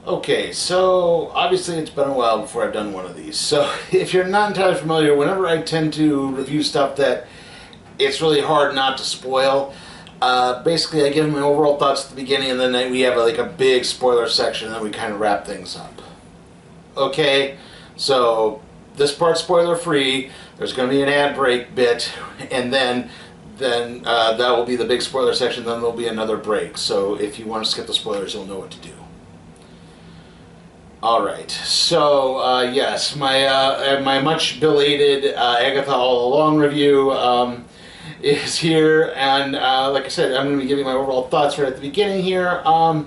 Okay, so obviously it's been a while before I've done one of these. So if you're not entirely familiar, whenever I tend to review stuff that it's really hard not to spoil, basically I give my overall thoughts at the beginning, and then we have like a big spoiler section, and then we kind of wrap things up. Okay, so this part's spoiler free. There's going to be an ad break bit, and then that will be the big spoiler section. Then there'll be another break. So if you want to skip the spoilers, you'll know what to do. All right. So yes, my much belated Agatha All Along review is here, and like I said, I'm going to be giving my overall thoughts right at the beginning here. I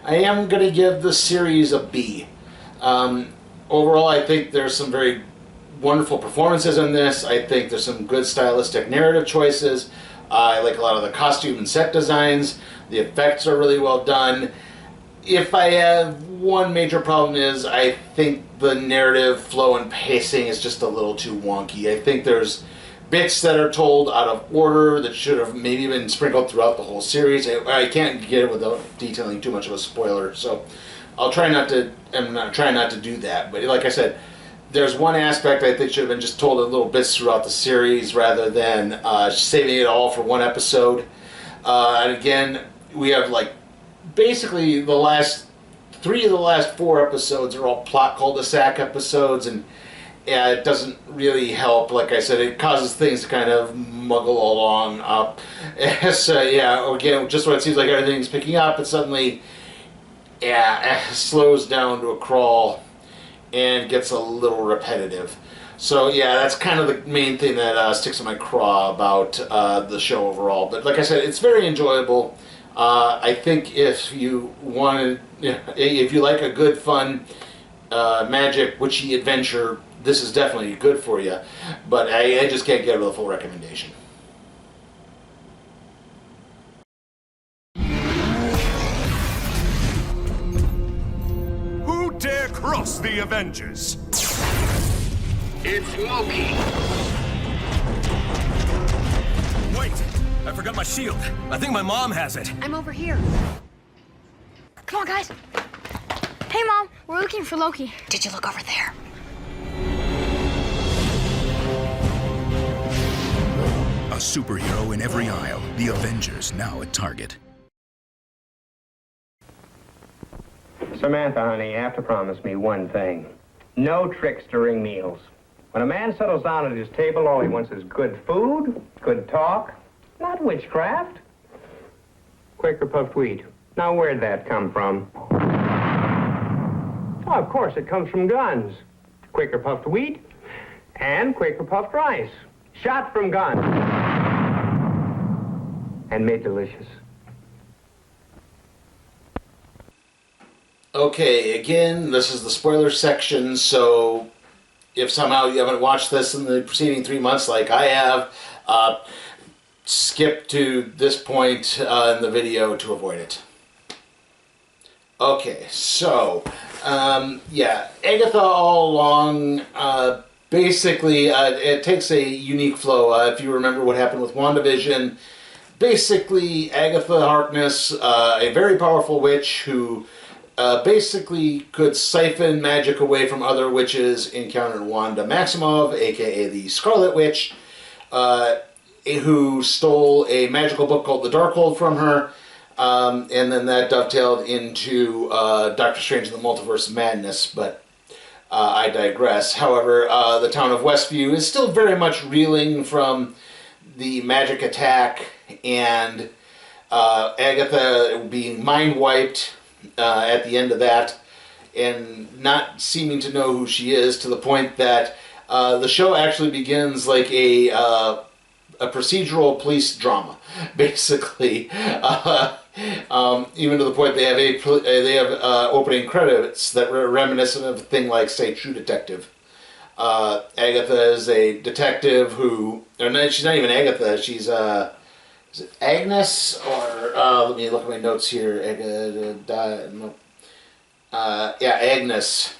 am going to give the series a B. Overall, I think there's some very wonderful performances in this. I think there's some good stylistic narrative choices. I like a lot of the costume and set designs. The effects are really well done. If I have one major problem is I think the narrative flow and pacing is just a little too wonky. I think there's bits that are told out of order that should have maybe been sprinkled throughout the whole series. I can't get it without detailing too much of a spoiler, so I'll try not to. I'm not trying not to do that. But like I said, there's one aspect I think should have been just told in little bits throughout the series rather than saving it all for one episode. And again, we have like basically the last 3 of the last 4 episodes are all plot cul-de-sac episodes, and it doesn't really help. Like I said, it causes things to kind of muggle along up. So yeah, again, just when it seems like everything's picking up, it suddenly slows down to a crawl and gets a little repetitive. So yeah, that's kind of the main thing that sticks in my craw about the show overall. But like I said, it's very enjoyable. I think if you if you like a good, fun, magic, witchy adventure, this is definitely good for you. But I just can't give it a full recommendation. Who dare cross the Avengers? It's Loki. Wait! I forgot my shield. I think my mom has it. I'm over here. Come on, guys. Hey, Mom. We're looking for Loki. Did you look over there? A superhero in every aisle. The Avengers now at Target. Samantha, honey, you have to promise me one thing. No tricks during meals. When a man settles down at his table, all he wants is good food, good talk, not witchcraft. Quaker puffed wheat. Now, where'd that come from? Oh, of course, it comes from guns. Quaker puffed wheat and Quaker puffed rice. Shot from guns. And made delicious. Okay, again, this is the spoiler section, so if somehow you haven't watched this in the preceding 3 months like I have, skip to this point in the video to avoid it. Okay, so, yeah, Agatha All Along, basically, it takes a unique flow. If you remember what happened with WandaVision, basically, Agatha Harkness, a very powerful witch who basically could siphon magic away from other witches, encountered Wanda Maximoff, aka the Scarlet Witch, who stole a magical book called The Darkhold from her, and then that dovetailed into Doctor Strange and the Multiverse of Madness, but I digress. However, the town of Westview is still very much reeling from the magic attack, and Agatha being mind-wiped at the end of that, and not seeming to know who she is, to the point that the show actually begins like a procedural police drama, basically. Even to the point they have opening credits that were reminiscent of a thing like, say, True Detective. Agatha is a detective who, or no, she's not even Agatha. She's is it Agnes, or let me look at my notes here. Agnes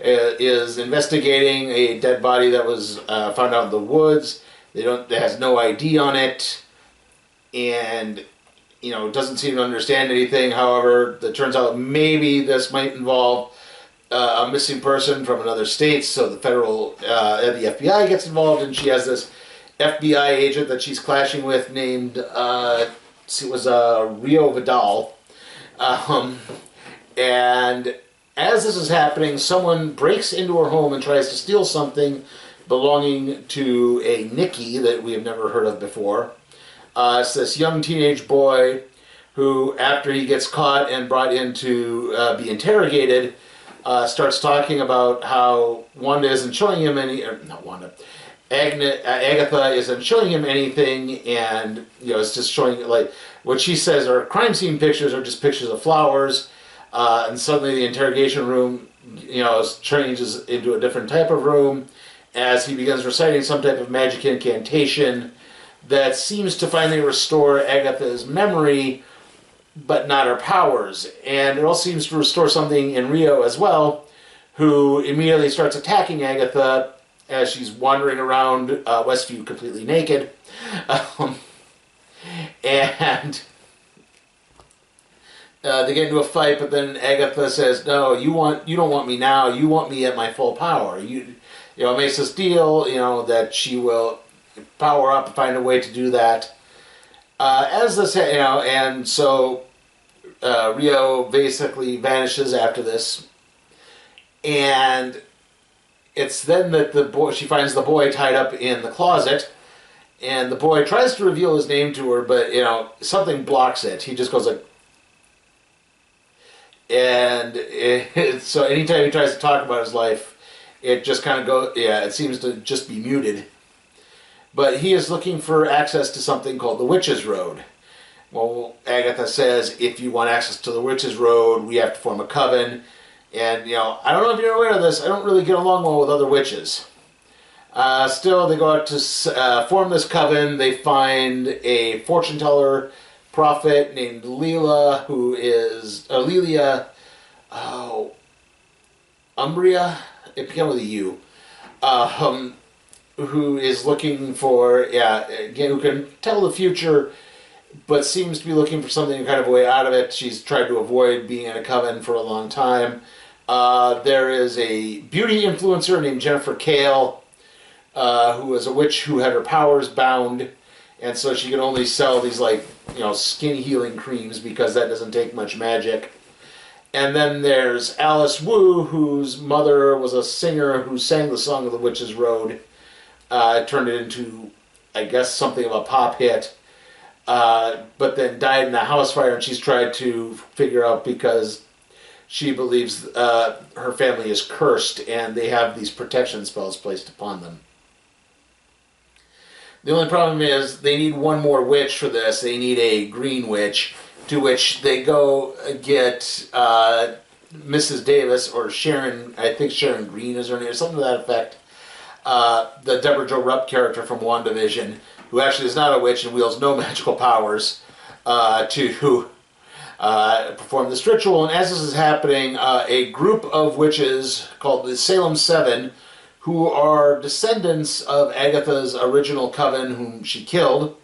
is investigating a dead body that was found out in the woods. It has no ID on it, and doesn't seem to understand anything. However, it turns out maybe this might involve a missing person from another state, so the the FBI gets involved, and she has this FBI agent that she's clashing with named, it was Rio Vidal. And as this is happening, someone breaks into her home and tries to steal something belonging to a Nicky that we have never heard of before. It's this young teenage boy who, after he gets caught and brought in to be interrogated, starts talking about how Wanda isn't showing him Agatha isn't showing him anything, and it's just showing what she says are crime scene pictures are just pictures of flowers, and suddenly the interrogation room changes into a different type of room as he begins reciting some type of magic incantation that seems to finally restore Agatha's memory, but not her powers. And it also seems to restore something in Rio as well, who immediately starts attacking Agatha as she's wandering around Westview completely naked. And they get into a fight, but then Agatha says, "No, you don't want me now. You want me at my full power." Makes this deal, that she will power up and find a way to do that. And so Rio basically vanishes after this, and it's then that she finds the boy tied up in the closet, and the boy tries to reveal his name to her, but something blocks it. He just goes like, and so anytime he tries to talk about his life, it just kind of goes. Yeah, it seems to just be muted. But he is looking for access to something called the Witch's Road. Well, Agatha says, if you want access to the Witch's Road, we have to form a coven. And, I don't know if you're aware of this, I don't really get along well with other witches. Still, they go out to form this coven. They find a fortune teller prophet named Lelia, who is, Umbria, it began with a U, who is looking for, again, who can tell the future, but seems to be looking for something kind of a way out of it. She's tried to avoid being in a coven for a long time. There is a beauty influencer named Jennifer Kale, who is a witch who had her powers bound, and so she can only sell these skin healing creams because that doesn't take much magic. And then there's Alice Wu, whose mother was a singer who sang the song of the Witch's Road. Turned it into, I guess, something of a pop hit, but then died in a house fire, and she's tried to figure out because she believes her family is cursed and they have these protection spells placed upon them. The only problem is they need one more witch for this. They need a green witch, to which they go get Mrs. Davis, or Sharon, I think Sharon Green is her name, or something to that effect. The Deborah Jo Rupp character from WandaVision, who actually is not a witch and wields no magical powers, to perform this ritual. And as this is happening, a group of witches called the Salem Seven, who are descendants of Agatha's original coven, whom she killed,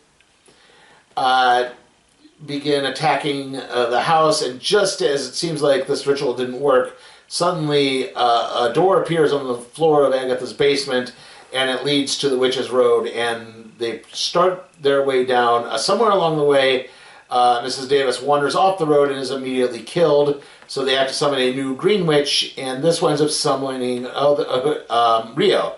begin attacking the house. And just as it seems like this ritual didn't work, suddenly a door appears on the floor of Agatha's basement, and it leads to the Witch's Road, and they start their way down. Somewhere along the way, Mrs. Davis wanders off the road and is immediately killed, so they have to summon a new Green Witch, and this winds up summoning Rio.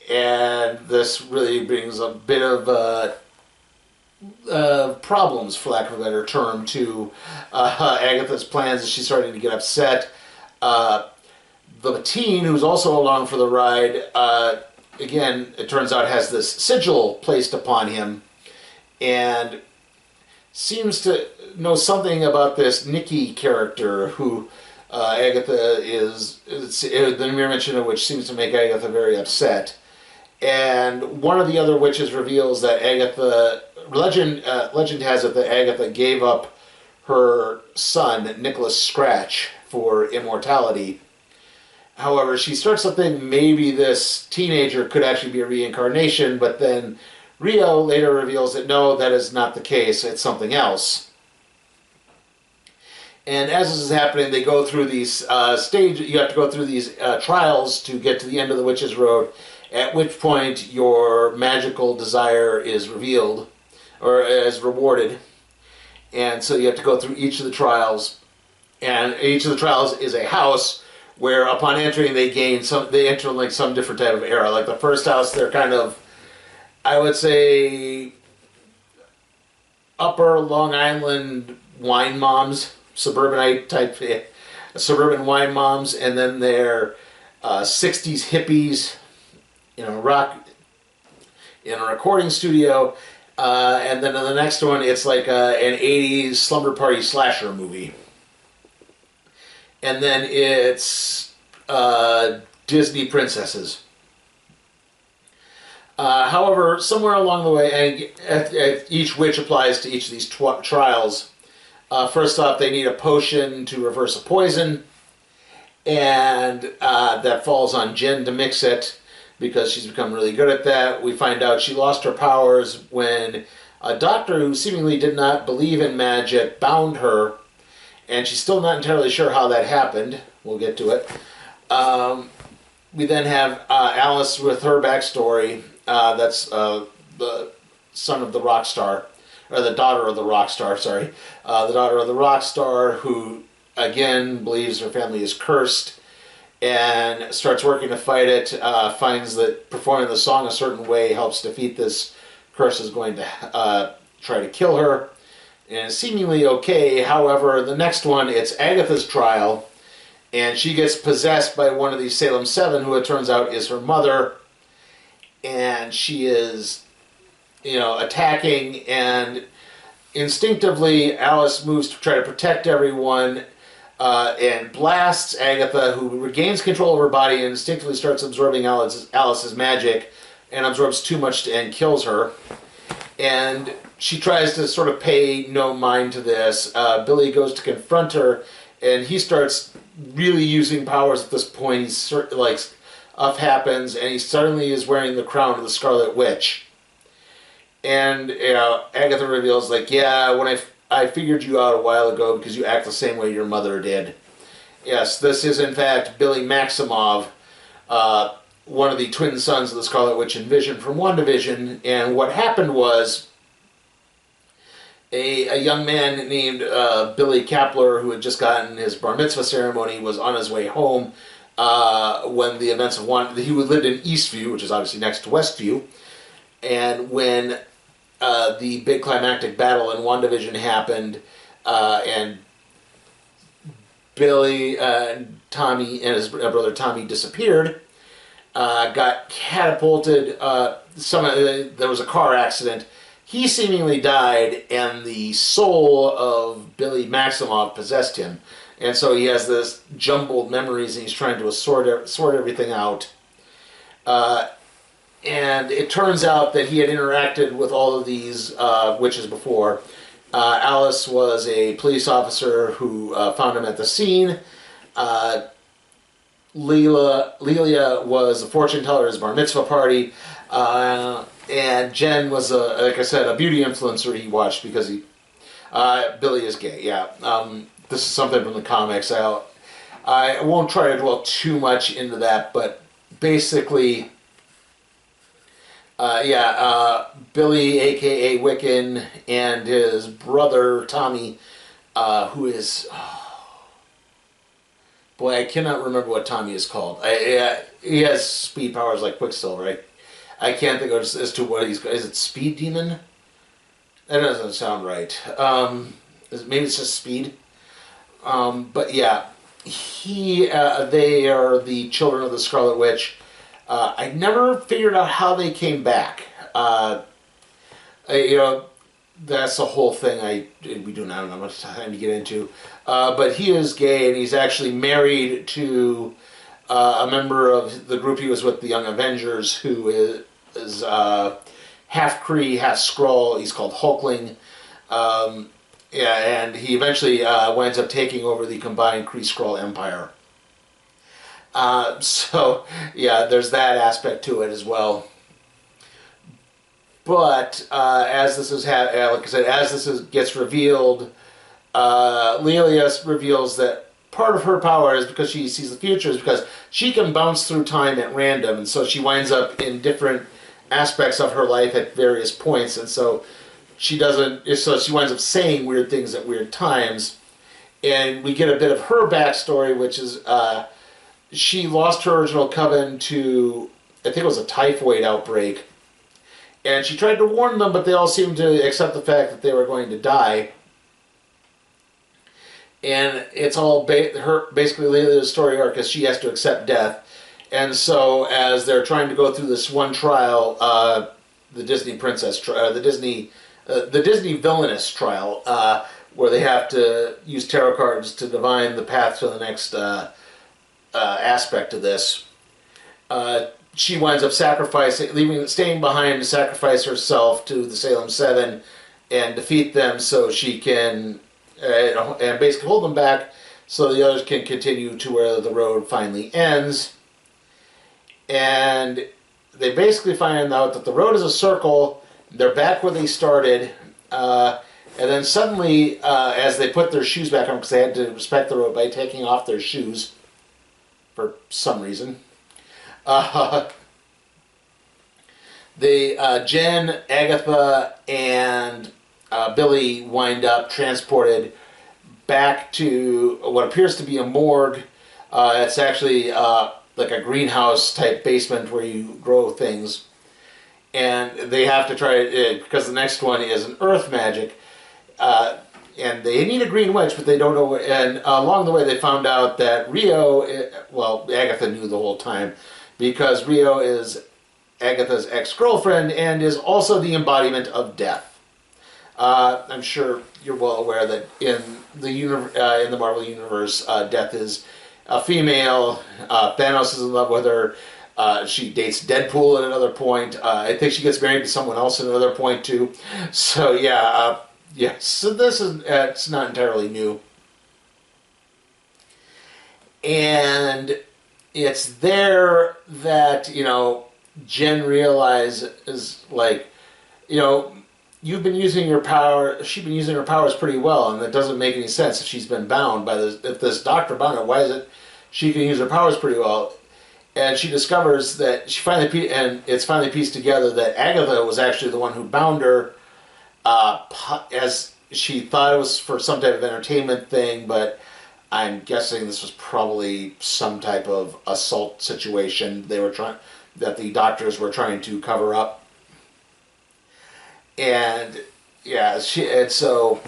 And this really brings a bit of problems, for lack of a better term, to Agatha's plans as she's starting to get upset. The teen, who's also along for the ride, again, it turns out has this sigil placed upon him, and seems to know something about this Nicky character, who Agatha is the mere mention of which seems to make Agatha very upset. And one of the other witches reveals that Agatha, legend has it that Agatha gave up her son, Nicholas Scratch, for immortality. However, she starts to think maybe this teenager could actually be a reincarnation, but then Rio later reveals that no, that is not the case. It's something else. And as this is happening, they go through these stages. You have to go through these trials to get to the end of the Witch's Road, at which point your magical desire is revealed, or is rewarded. And so you have to go through each of the trials. And each of the trials is a house where upon entering they enter like some different type of era. Like the first house, they're kind of, I would say, upper Long Island wine moms, suburban wine moms, and then they're 60s hippies in a recording studio, and then in the next one it's like an 80s slumber party slasher movie. And then it's Disney princesses. However, somewhere along the way, and each witch applies to each of these trials. First off, they need a potion to reverse a poison, and that falls on Jen to mix it because she's become really good at that. We find out she lost her powers when a doctor who seemingly did not believe in magic bound her, and she's still not entirely sure how that happened. We'll get to it. We then have Alice with her backstory. That's the son of the rock star, or the daughter of the rock star, sorry. The daughter of the rock star who, again, believes her family is cursed and starts working to fight it, finds that performing the song a certain way helps defeat this curse, is going to try to kill her. And it's seemingly okay. However, the next one, it's Agatha's trial, and she gets possessed by one of these Salem 7, who it turns out is her mother, and she is, attacking, and instinctively Alice moves to try to protect everyone, and blasts Agatha, who regains control of her body and instinctively starts absorbing Alice's magic, and absorbs too much and kills her. And she tries to sort of pay no mind to this. Billy goes to confront her, and he starts really using powers at this point. He's stuff happens, and he suddenly is wearing the crown of the Scarlet Witch. And Agatha reveals, when I figured you out a while ago because you act the same way your mother did. Yes, this is in fact Billy Maximoff, one of the twin sons of the Scarlet Witch and Vision from WandaVision. And what happened was a young man named Billy Kapler, who had just gotten his bar mitzvah ceremony, was on his way home when the events of he lived in Eastview, which is obviously next to Westview, and when the big climactic battle in WandaVision happened, and Billy Tommy and his brother Tommy disappeared, got catapulted. There was a car accident. He seemingly died, and the soul of Billy Maximoff possessed him. And so he has this jumbled memories, and he's trying to sort everything out. And it turns out that he had interacted with all of these witches before. Alice was a police officer who found him at the scene. Lelia was a fortune teller at his bar mitzvah party. And Jen was, like I said, a beauty influencer he watched because Billy is gay, yeah. This is something from the comics. I won't try to dwell too much into that, but basically, Billy, a.k.a. Wiccan, and his brother, Tommy, who is... boy, I cannot remember what Tommy is called. He has speed powers like Quicksilver, right? I can't think as to what he's... Is it Speed Demon? That doesn't sound right. Maybe it's just Speed. But yeah, they are the children of the Scarlet Witch. I never figured out how they came back. That's the whole thing we do not have much time to get into. But he is gay, and he's actually married to a member of the group he was with, the Young Avengers, who is half Kree, half Skrull. He's called Hulkling. And he eventually winds up taking over the combined Kree-Skrull Empire. So, yeah, there's that aspect to it as well. But as this is like I said, as gets revealed, Lelia reveals that part of her power is because she sees the future, is because she can bounce through time at random, and so she winds up in different aspects of her life at various points, and so she winds up saying weird things at weird times. And we get a bit of her backstory, which is she lost her original coven to, I think it was a typhoid outbreak, and she tried to warn them, but they all seemed to accept the fact that they were going to die. And it's all basically Leila's story arc, because she has to accept death. And so as they're trying to go through this one trial, the Disney princess, the Disney villainous trial, where they have to use tarot cards to divine the path to the next aspect of this. She winds up staying behind to sacrifice herself to the Salem Seven and defeat them, so she can and basically hold them back so the others can continue to where the road finally ends. And they basically find out that the road is a circle. They're back where they started. And then suddenly, as they put their shoes back on, because they had to respect the road by taking off their shoes for some reason, Jen, Agatha, and Billy wind up transported back to what appears to be a morgue. It's actually like a greenhouse type basement where you grow things. And they have to try it, because the next one is an earth magic. And they need a green witch, but they don't know. And along the way, they found out that Rio, Agatha knew the whole time, because Rio is Agatha's ex-girlfriend and is also the embodiment of death. I'm sure you're well aware that in the Marvel Universe, Death is a female. Thanos is in love with her. She dates Deadpool at another point. I think she gets married to someone else at another point too. So so this is it's not entirely new. And it's there that, Jen realizes, like, you've been using your power, she's been using her powers pretty well, and that doesn't make any sense if she's been bound by this. If this doctor bound her, why is it she can use her powers pretty well? And she discovers that it's finally pieced together that Agatha was actually the one who bound her, as she thought it was for some type of entertainment thing, but I'm guessing this was probably some type of assault situation that the doctors were trying to cover up. And so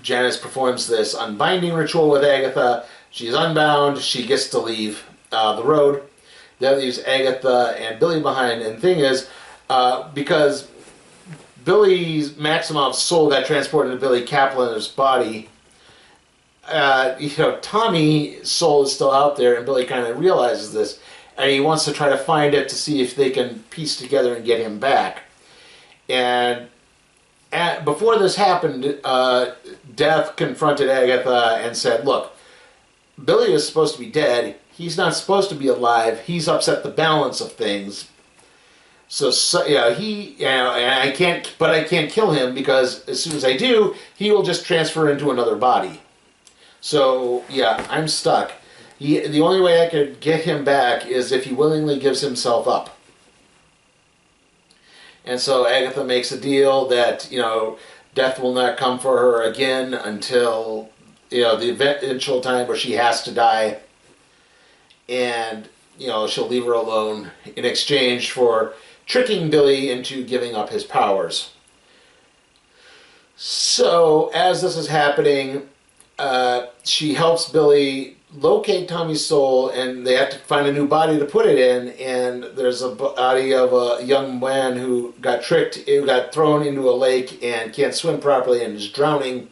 Janice performs this unbinding ritual with Agatha. She's unbound. She gets to leave the road. That leaves Agatha and Billy behind. And the thing is, because Billy's Maximov's soul got transported into Billy Kaplan's body, Tommy's soul is still out there, and Billy kind of realizes this, and he wants to try to find it to see if they can piece together and get him back. And before this happened, Death confronted Agatha and said, "Look, Billy is supposed to be dead. He's not supposed to be alive. He's upset the balance of things. So I can't kill him, because as soon as I do, he will just transfer into another body. So I'm stuck. The only way I could get him back is if he willingly gives himself up." And so Agatha makes a deal that, Death will not come for her again until, the eventual time where she has to die. And, she'll leave her alone in exchange for tricking Billy into giving up his powers. So, as this is happening, she helps Billy locate Tommy's soul, and they have to find a new body to put it in. And there's a body of a young man who got thrown into a lake and can't swim properly and is drowning.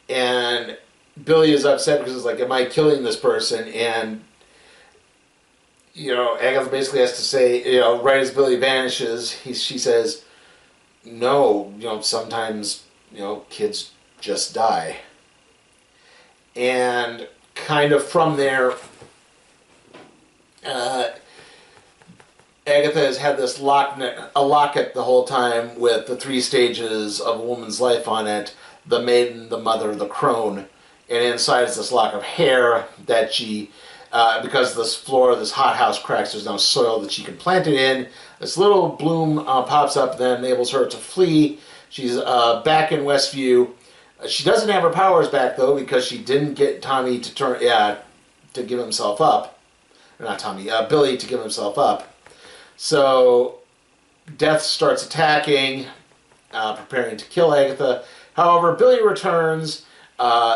And Billy is upset because it's like, am I killing this person? And Agatha basically has to say, right as Billy vanishes, she says, "No, sometimes kids just die." And kind of from there, Agatha Agatha has had this locket the whole time with the 3 stages of a woman's life on it: the maiden, the mother, the crone. And inside is this lock of hair that she, because this floor of this hothouse cracks, there's no soil that she can plant it in. This little bloom pops up, then enables her to flee. She's back in Westview. She doesn't have her powers back, though, because she didn't get Tommy to give himself up. Or not Tommy, Billy to give himself up. So Death starts attacking, preparing to kill Agatha. However, Billy returns,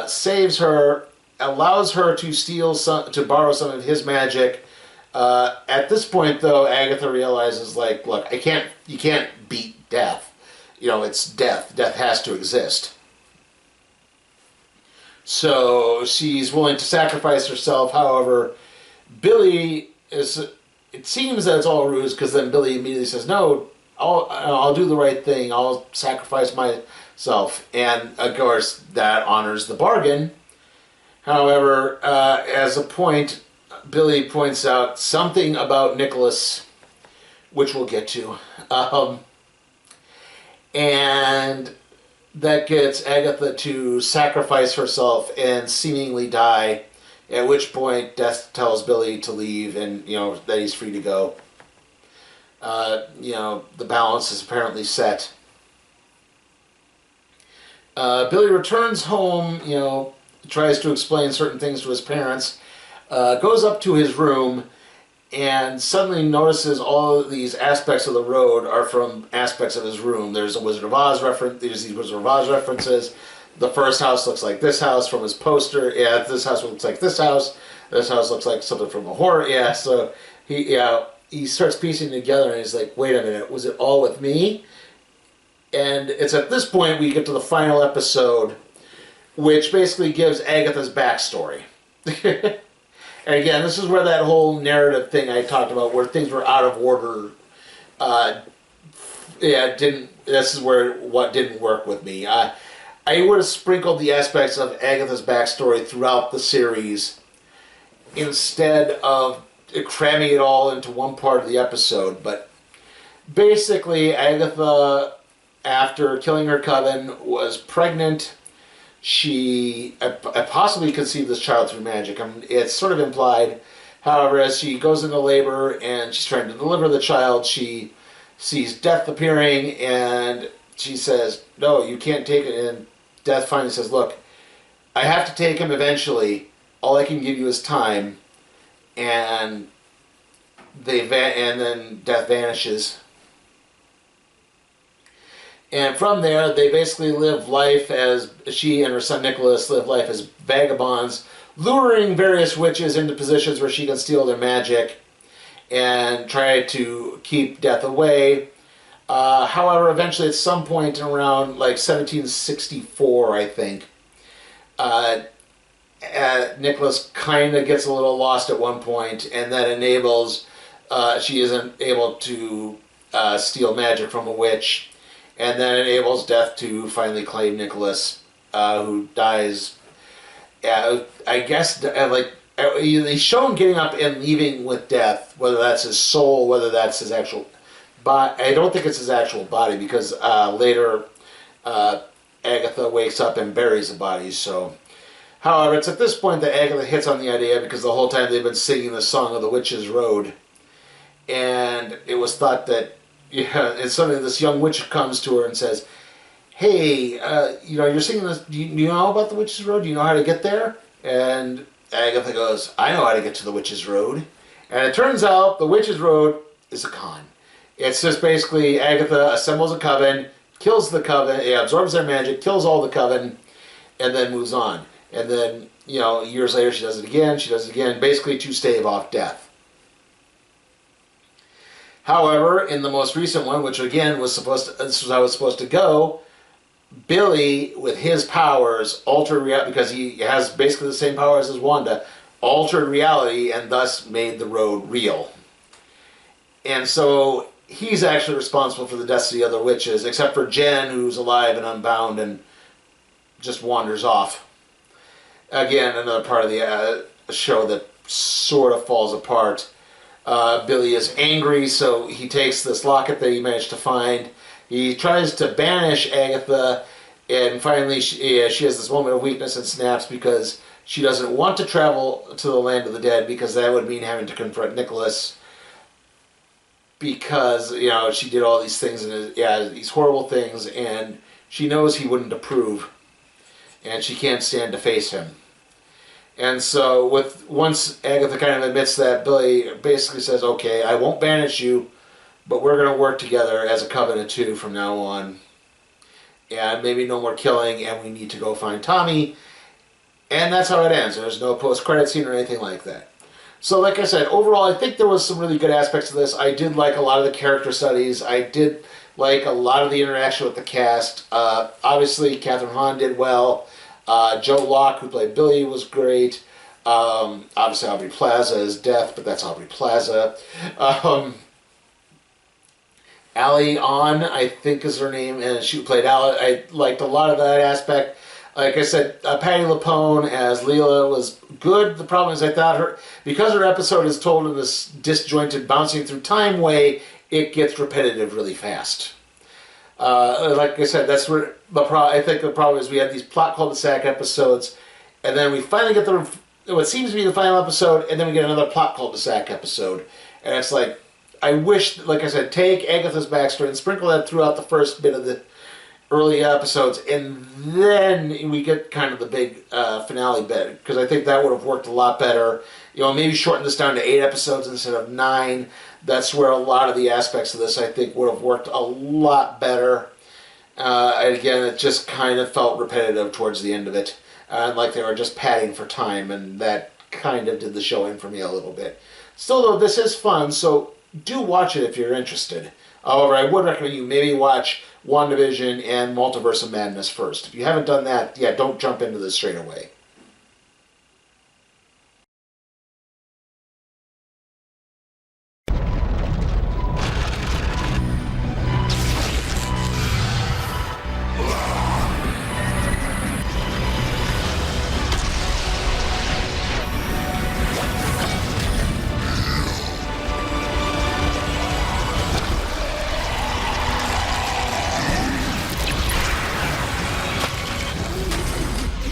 saves her, allows her to borrow some of his magic. At this point, though, Agatha realizes, like, look, you can't beat Death. You know, it's Death. Death has to exist. So she's willing to sacrifice herself. However, Billy it seems that it's all a ruse, because then Billy immediately says, no, I'll do the right thing. I'll sacrifice myself. And, of course, that honors the bargain. However, as a point, Billy points out something about Nicholas, which we'll get to. And that gets Agatha to sacrifice herself and seemingly die, at which point Death tells Billy to leave and, that he's free to go. The balance is apparently set. Billy returns home, tries to explain certain things to his parents, goes up to his room, and suddenly notices all of these aspects of the road are from aspects of his room. There's a Wizard of Oz reference. There's these Wizard of Oz references. The first house looks like this house from his poster. Yeah, this house looks like this house. This house looks like something from a horror. Yeah, so he starts piecing it together, and he's like, wait a minute, was it all with me? And it's at this point we get to the final episode, which basically gives Agatha's backstory. And again, this is where that whole narrative thing I talked about, where things were out of order, this is where what didn't work with me. I would have sprinkled the aspects of Agatha's backstory throughout the series instead of cramming it all into one part of the episode. But basically, Agatha, after killing her coven, was pregnant. She possibly conceived this child through magic. It's sort of implied. However, as she goes into labor and she's trying to deliver the child, she sees Death appearing, and she says, no, you can't take it. And Death finally says, look, I have to take him eventually. All I can give you is time. And then Death vanishes. And from there, they basically live life as she and her son Nicholas live life as vagabonds, luring various witches into positions where she can steal their magic and try to keep Death away. However, eventually at some point around like 1764, I think, Nicholas kind of gets a little lost at one point, and that enables, she isn't able to steal magic from a witch. And then enables Death to finally claim Nicholas, who dies. I guess, he's shown getting up and leaving with Death, whether that's his soul, whether that's his actual body. I don't think it's his actual body, because later Agatha wakes up and buries the body. So, however, it's at this point that Agatha hits on the idea, because the whole time they've been singing the song of the Witch's Road. And it was thought that, and suddenly this young witch comes to her and says, hey, you're singing this, do you know about the Witch's Road? Do you know how to get there? And Agatha goes, I know how to get to the Witch's Road. And it turns out the Witch's Road is a con. It's just basically Agatha assembles a coven, kills the coven, absorbs their magic, kills all the coven, and then moves on. And then, years later she does it again, basically to stave off Death. However, in the most recent one, which again this was how it was supposed to go, Billy, with his powers, altered reality, because he has basically the same powers as Wanda, altered reality and thus made the road real. And so he's actually responsible for the deaths of the other witches, except for Jen, who's alive and unbound and just wanders off. Again, another part of the show that sort of falls apart. Billy is angry, so he takes this locket that he managed to find. He tries to banish Agatha, and finally she has this moment of weakness and snaps because she doesn't want to travel to the land of the dead because that would mean having to confront Nicholas because, she did all these things and these horrible things, and she knows he wouldn't approve, and she can't stand to face him. And so once Agatha kind of admits that, Billy basically says, okay, I won't banish you, but we're going to work together as a covenant too from now on. And maybe no more killing, and we need to go find Tommy. And that's how it ends. There's no post-credit scene or anything like that. So like I said, overall, I think there was some really good aspects to this. I did like a lot of the character studies. I did like a lot of the interaction with the cast. Obviously, Catherine Hahn did well. Joe Locke, who played Billy, was great. Obviously, Aubrey Plaza is Death, but that's Aubrey Plaza. Ali On, I think is her name, and she played Al. I liked a lot of that aspect. Like I said, Patti LuPone as Leela was good. The problem is I thought because her episode is told in this disjointed, bouncing through time way, it gets repetitive really fast. Like I said, that's where I think the problem is we have these plot cul-de-sac episodes, and then we finally get what seems to be the final episode, and then we get another plot cul-de-sac episode. And it's like, I wish, like I said, take Agatha's backstory and sprinkle that throughout the first bit of the early episodes, and then we get kind of the big finale bit, because I think that would have worked a lot better. Maybe shorten this down to 8 episodes instead of 9. That's where a lot of the aspects of this, I think, would have worked a lot better. And again, it just kind of felt repetitive towards the end of it. Like they were just padding for time, and that kind of did the show in for me a little bit. Still, though, this is fun, so do watch it if you're interested. However, I would recommend you maybe watch WandaVision and Multiverse of Madness first. If you haven't done that, don't jump into this straight away.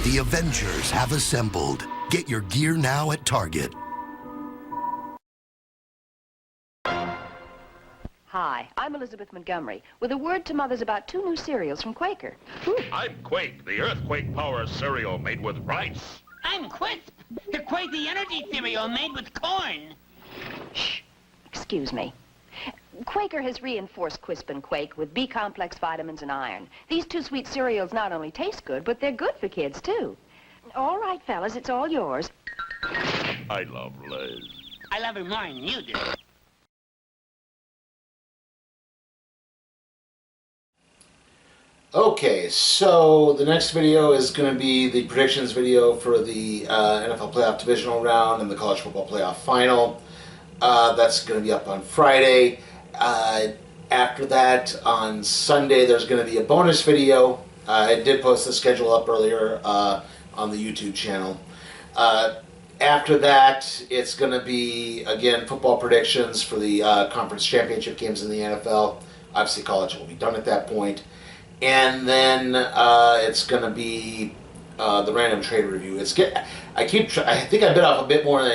The Avengers have assembled. Get your gear now at Target. Hi, I'm Elizabeth Montgomery, with a word to mothers about 2 new cereals from Quaker. I'm Quake, the earthquake power cereal made with rice. I'm Quisp, the crazy energy cereal made with corn. Shh, excuse me. Quaker has reinforced Quisp and Quake with B-complex vitamins and iron. These 2 sweet cereals not only taste good, but they're good for kids, too. All right, fellas, it's all yours. I love Liz. I love her more than you do. Okay, so the next video is going to be the predictions video for the NFL Playoff Divisional Round and the College Football Playoff Final. That's going to be up on Friday. After that, on Sunday, there's going to be a bonus video. I did post the schedule up earlier on the YouTube channel. After that, it's going to be, again, football predictions for the conference championship games in the NFL. Obviously, college will be done at that point. And then it's going to be the random trade review. I think I bit off a bit more than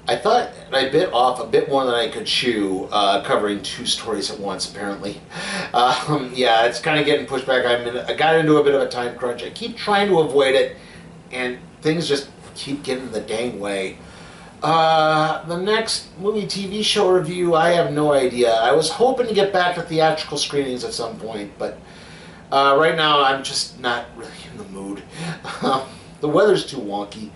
I thought I bit off a bit more than I could chew, covering 2 stories at once, apparently. Yeah, it's kind of getting pushed back. I got into a bit of a time crunch. I keep trying to avoid it, and things just keep getting in the dang way. The next movie TV show review, I have no idea. I was hoping to get back to theatrical screenings at some point, but right now I'm just not really in the mood. The weather's too wonky.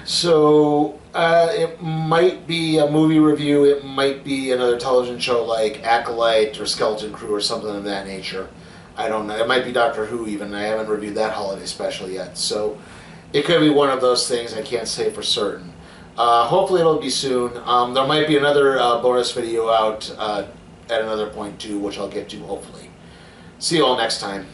So it might be a movie review, it might be another television show like Acolyte or Skeleton Crew or something of that nature. I don't know. It might be Doctor Who even. I haven't reviewed that holiday special yet. So it could be one of those things. I can't say for certain. Hopefully it'll be soon. There might be another bonus video out at another point too, which I'll get to hopefully. See you all next time.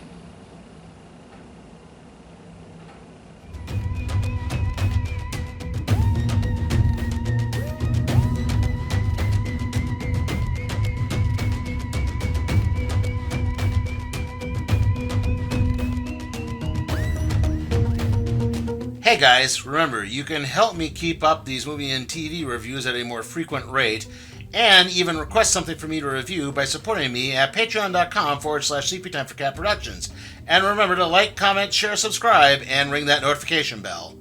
Hey guys, remember, you can help me keep up these movie and TV reviews at a more frequent rate, and even request something for me to review by supporting me at patreon.com/Sleepytime for Cat Productions. And remember to like, comment, share, subscribe, and ring that notification bell.